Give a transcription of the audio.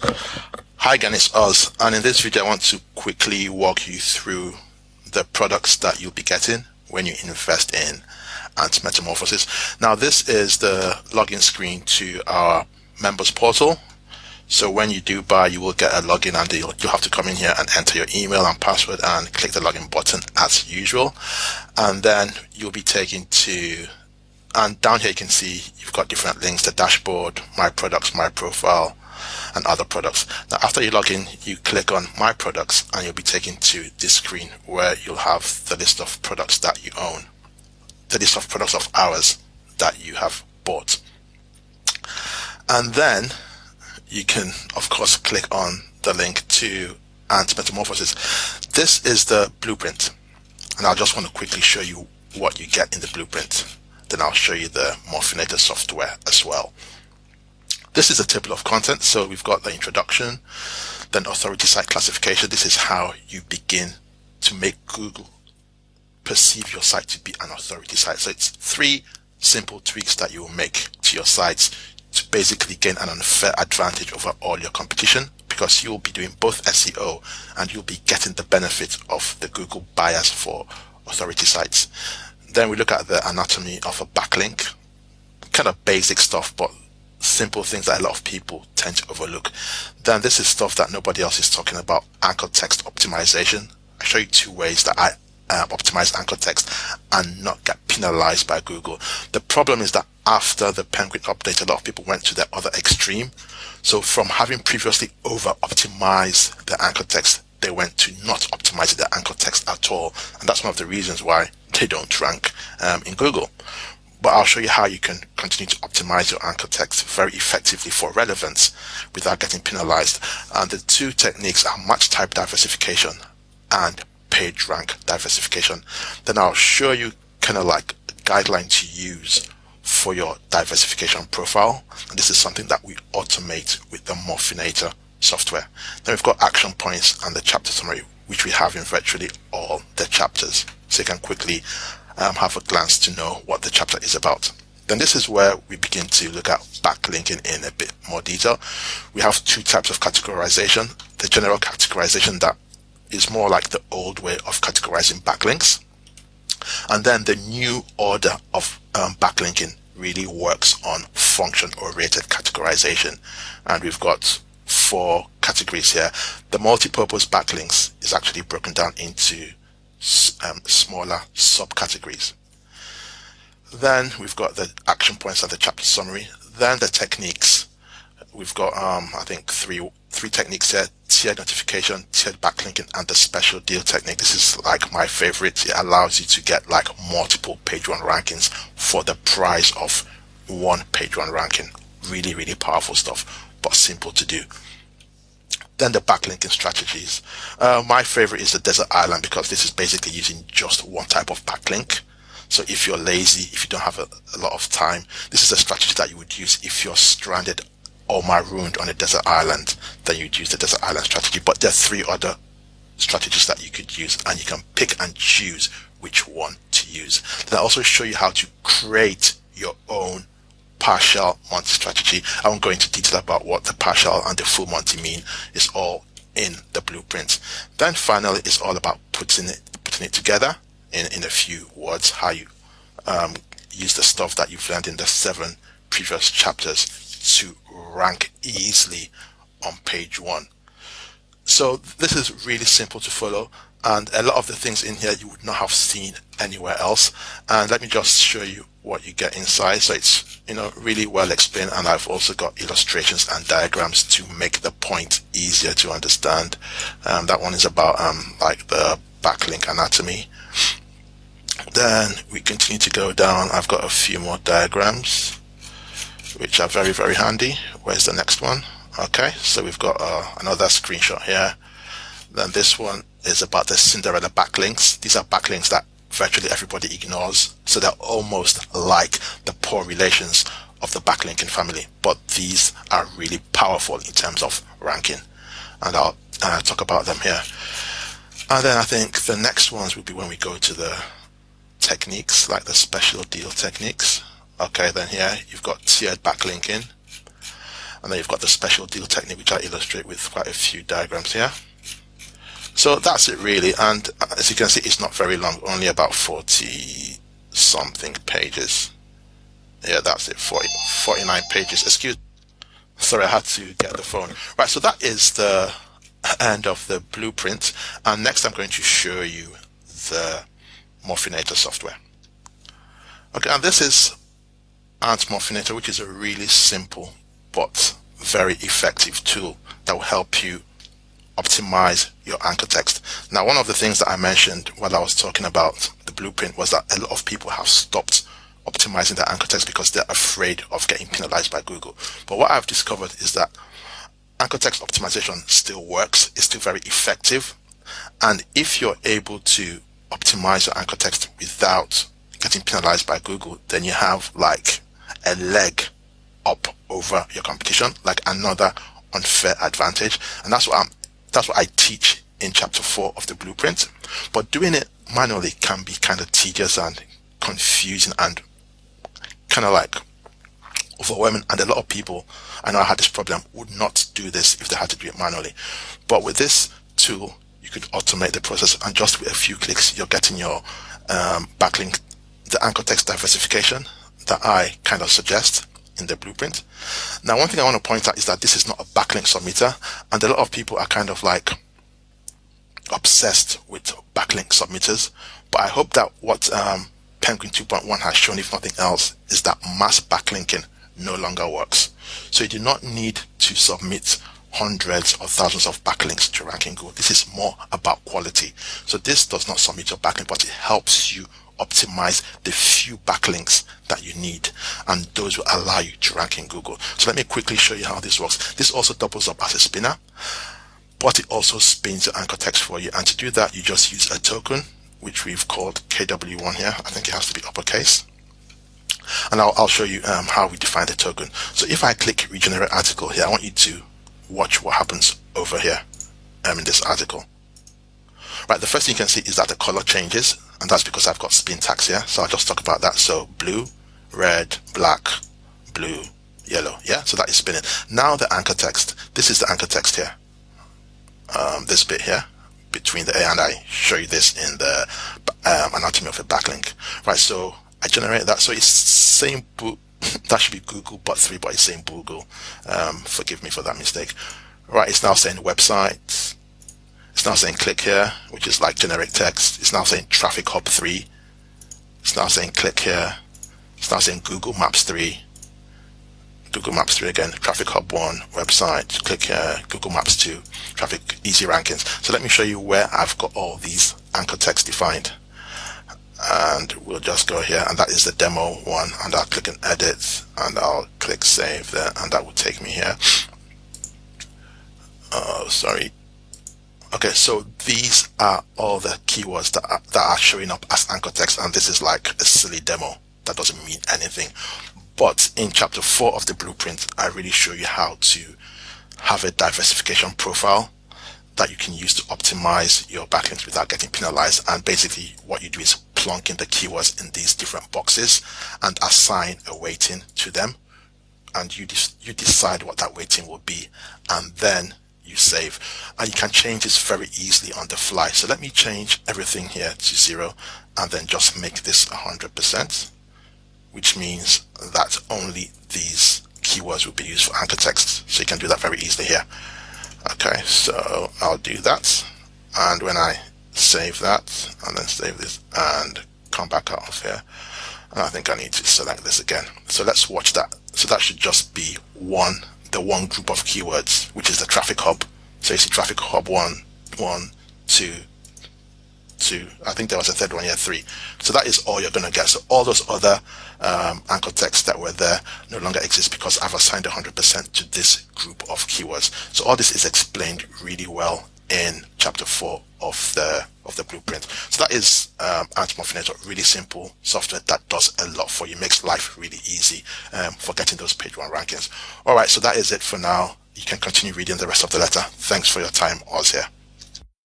Hi again, it's Oz, and in this video I want to quickly walk you through the products that you'll be getting when you invest in Ant Metamorphosis. Now this is the login screen to our members portal. So when you do buy, you will get a login, and you'll have to come in here and enter your email and password and click the login button as usual. And then you'll be taken to, and down here you can see you've got different links: the dashboard, my products, my profile, and other products. Now after you log in, you click on my products and you'll be taken to this screen where you'll have the list of products that you own, the list of products of ours that you have bought. And then you can of course click on the link to Ant Metamorphosis. This is the blueprint, and I just want to quickly show you what you get in the blueprint. Then I'll show you the Morphinator software as well. This is a table of contents. So we've got the introduction, then authority site classification. This is how you begin to make Google perceive your site to be an authority site. So it's 3 simple tweaks that you will make to your sites to basically gain an unfair advantage over all your competition, because you'll be doing both SEO and you'll be getting the benefit of the Google bias for authority sites. Then we look at the anatomy of a backlink, kind of basic stuff, but simple things that a lot of people tend to overlook. Then this is stuff that nobody else is talking about: anchor text optimization. I show you 2 ways that I optimize anchor text and not get penalized by Google. The problem is that after the Penguin update, a lot of people went to the other extreme. So from having previously over optimized the anchor text, they went to not optimizing the anchor text at all, and that's one of the reasons why they don't rank in Google. But I'll show you how you can continue to optimize your anchor text very effectively for relevance without getting penalized. And the 2 techniques are match type diversification and page rank diversification. Then I'll show you kind of like a guideline to use for your diversification profile. And this is something that we automate with the Morphinator software. Then we've got action points and the chapter summary, which we have in virtually all the chapters. So you can quickly have a glance to know what the chapter is about. Then this is where we begin to look at backlinking in a bit more detail. We have 2 types of categorization: the general categorization that is more like the old way of categorizing backlinks, and then the new order of backlinking really works on function-oriented categorization. And we've got 4 categories here. The multi-purpose backlinks is actually broken down into smaller subcategories. Then we've got the action points and the chapter summary. Then the techniques. We've got I think three techniques here: tiered notification, tiered backlinking, and the special deal technique. This is like my favorite. It allows you to get like multiple page 1 rankings for the price of 1 page 1 ranking. Really, really powerful stuff, but simple to do. Then the backlinking strategies. My favorite is the desert island, because this is basically using just 1 type of backlink. So if you're lazy, if you don't have a lot of time, this is a strategy that you would use if you're stranded or marooned on a desert island. Then you'd use the desert island strategy. But there are 3 other strategies that you could use, and you can pick and choose which one to use. Then I also show you how to create your own partial monty strategy. I won't go into detail about what the partial and the full monty mean. It's all in the blueprint. Then finally, it's all about putting it together in a few words, how you use the stuff that you've learned in the 7 previous chapters to rank easily on page 1. So this is really simple to follow, and a lot of the things in here you would not have seen anywhere else. And let me just show you what you get inside. So it's really well explained, and I've also got illustrations and diagrams to make the point easier to understand. That one is about like the backlink anatomy. Then we continue to go down. I've got a few more diagrams which are very, very handy. Where's the next one? Okay, so we've got another screenshot here. Then this one is about the Cinderella backlinks. These are backlinks that virtually everybody ignores, so they're almost like the poor relations of the backlinking family, but these are really powerful in terms of ranking, and I'll talk about them here. And then I think the next ones will be when we go to the techniques, like the special deal techniques. Okay, then here you've got tiered backlinking, And then you've got the special deal technique, which I illustrate with quite a few diagrams here. So that's it really, and as you can see, it's not very long, only about 40 something pages. Yeah, that's it, 49 pages. Sorry, I had to get the phone. Right, so that is the end of the blueprint, and next I'm going to show you the Morphinator software. Okay, and this is Ant Metamorphosis, which is a really simple but very effective tool that will help you optimize your anchor text. Now, one of the things that I mentioned while I was talking about the blueprint was that a lot of people have stopped optimizing their anchor text because they're afraid of getting penalized by Google. But what I've discovered is that anchor text optimization still works. It's still very effective. And if you're able to optimize your anchor text without getting penalized by Google, then you have like a leg up over your competition, like another unfair advantage. And that's what I teach in chapter 4 of the blueprint. But doing it manually can be kind of tedious and confusing and kind of like overwhelming. And a lot of people, I know I had this problem, would not do this if they had to do it manually. But with this tool, you could automate the process, and just with a few clicks, you're getting your backlink, the anchor text diversification that I kind of suggest in the blueprint. Now, one thing I want to point out is that this is not a backlink submitter, and a lot of people are kind of like obsessed with backlink submitters. But I hope that what Penguin 2.1 has shown, if nothing else, is that mass backlinking no longer works. So you do not need to submit hundreds or thousands of backlinks to ranking Google. This is more about quality. So this does not submit your backlink, but it helps you optimize the few backlinks that you need, and those will allow you to rank in Google. So let me quickly show you how this works. This also doubles up as a spinner, but it also spins the anchor text for you. And to do that, you just use a token, which we've called KW1 here. I think it has to be uppercase. And I'll show you how we define the token. So if I click regenerate article here, I want you to watch what happens over here in this article. Right, the first thing you can see is that the color changes, and that's because I've got spin tags here. So I'll just talk about that. So blue, red, black, blue, yellow. Yeah, so that is spinning. Now the anchor text. This is the anchor text here. This bit here between the A, and I show you this in the anatomy of a backlink. Right, so I generate that. So it's saying that should be Google but 3, but it's saying Google. Forgive me for that mistake. Right, it's now saying website. It's now saying click here, which is like generic text. It's now saying traffic hub 3. It's now saying click here. It's now saying Google Maps 3. Google Maps 3 again, traffic hub 1, website, click here, Google Maps 2, traffic easy rankings. So let me show you where I've got all these anchor text defined. And we'll just go here, and that is the demo one, and I'll click on edit, and I'll click save there, and that will take me here. Oh, sorry. Okay, so these are all the keywords that are showing up as anchor text, and this is like a silly demo that doesn't mean anything. But in chapter 4 of the blueprint, I really show you how to have a diversification profile that you can use to optimize your backlinks without getting penalized. And basically what you do is plunk in the keywords in these different boxes and assign a weighting to them, and you decide what that weighting will be, and then you save. And you can change this very easily on the fly. So let me change everything here to 0 and then just make this 100%, which means that only these keywords will be used for anchor text. So you can do that very easily here. Okay, so I'll do that, and when I save that and then save this and come back out of here, and I think I need to select this again. So let's watch that. So that should just be the one group of keywords, which is the traffic hub. So you see traffic hub 1, 2, I think there was a third one here, 3. So that is all you're going to get. So all those other anchor texts that were there no longer exist because I've assigned 100% to this group of keywords. So all this is explained really well in chapter 4 of the blueprint. So that is Ant Metamorphosis, really simple software that does a lot for you, makes life really easy for getting those page 1 rankings. All right, so that is it for now. You can continue reading the rest of the letter. Thanks for your time. Oz here.